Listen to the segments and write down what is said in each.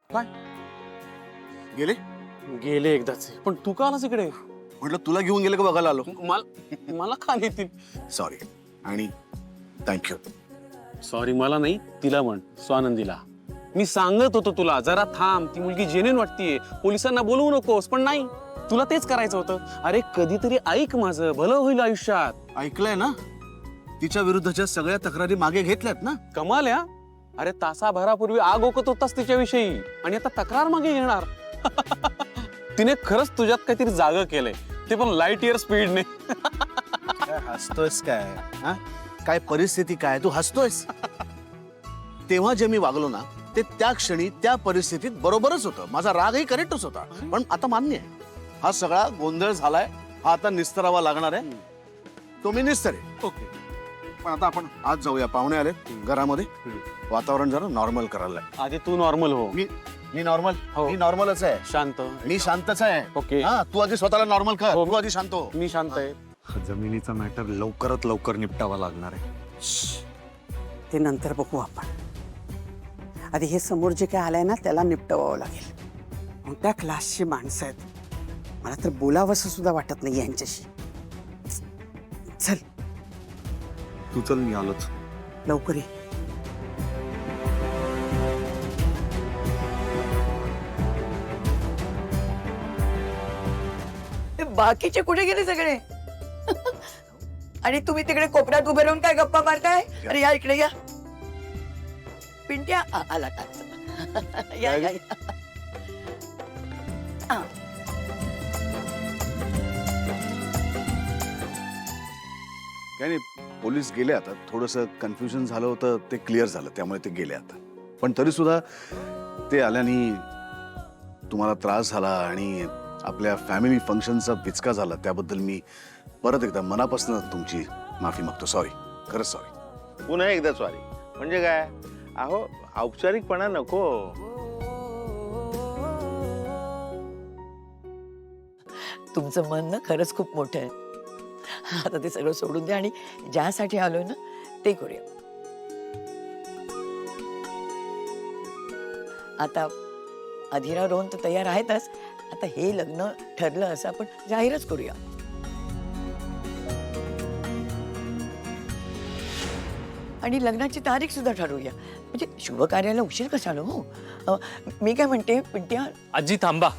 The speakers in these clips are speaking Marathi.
काय गेले? गेले एकदाच, पण तू का आलास इकडे? म्हटलं तुला घेऊन गेले का बघायला आलो. मला का नेतील? सॉरी आणि थँक्यू. सॉरी मला नाही, तिला म्हण, स्वानंदीला. मी सांगत होतो तुला जरा थांब, ती मुलगी जेन्युइन वाटतीये, पोलिसांना बोलवू नकोस, पण नाही, तुला तेच करायचं होतं. अरे कधीतरी ऐक माझं, भलं होईल आयुष्यात. ऐकलंय ना, तिच्या विरुद्धच्या सगळ्या तक्रारी मागे घेतल्यात ना. कमाल या. अरे तासाभरापूर्वी आग ओकत होतास तिच्याविषयी आणि आता तक्रार मागे घेणार. तिने खरंच तुझ्यात काहीतरी जागा केलंय, ते पण लाईट इयर स्पीडने. काय हसतोयस काय? हा? काय परिस्थिती काय, तू हसतोयस? तेव्हा जे मी वागलो ना, ते त्या क्षणी त्या परिस्थितीत बरोबरच होतं. माझा रागही करेक्टच होता, पण आता मान्य आहे, हा सगळा गोंधळ झालाय, हा आता निस्तरावा लागणार आहे. तो मी निस्तरे. ओके, पण आता आपण आज जाऊया, पाहुणे आले घरामध्ये, वातावरण जरा नॉर्मल करायला. आधी तू नॉर्मल हो. मी नॉर्मल, हो. मी नॉर्मलच आहे. शांत. मी शांतच आहे. ओके. हा, तू आधी स्वतःला नॉर्मल कर. हो. तू आधी शांत हो. मी शांत आहे. जमिनीचा मॅटर लवकरात लवकर निपटावा लागणार आहे. ते नंतर बघू आपण. आधी हे समोर जे काय आलंय ना, त्याला निपटवावं लागेल. कोणत्या क्लासची माणसं आहेत, मला तर बोलावंसं सुद्धा वाटत नाही यांच्याशी. चल तू चल, मी आलोच. लवकर ये. बाकीचे कुठे गेले सगळे? आणि तुम्ही तिकडे कोपऱ्यात उभे राहून काय गप्पा मारताय? अरे या इकडे या. पिंट्या आला का? या या या. हा. काय नाही, पोलीस गेले. आता थोडंसं कन्फ्युजन झालं होतं, ते क्लिअर झालं, त्यामुळे ते गेले आता. पण तरी सुद्धा ते आल्याने तुम्हाला त्रास झाला आणि आपल्या फॅमिली फंक्शनचा विचका झाला, त्याबद्दल मी परत एकदा मनापासून तुमची माफी मागतो. सॉरी, खरंच सॉरी. पुन्हा एकदा सॉरी म्हणजे काय? अहो औपचारिकपणा नको. तुमचं मन ना खरंच खूप मोठं आहे. आता ते सगळं सोडून द्या आणि ज्यासाठी आलोय ना ते करूया. आता अधिरा रोहन तर तयार आहेतच. आता हे लग्न ठरलं असं आपण जाहीरच करूया. आणि लग्नाची तारीख सुद्धा ठरवूया. म्हणजे शुभ कार्याला उशीर कशाला हो. मी काय म्हणते पिंट्या, आजी थांबा.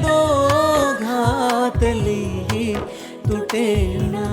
दो घातली तुटे ना.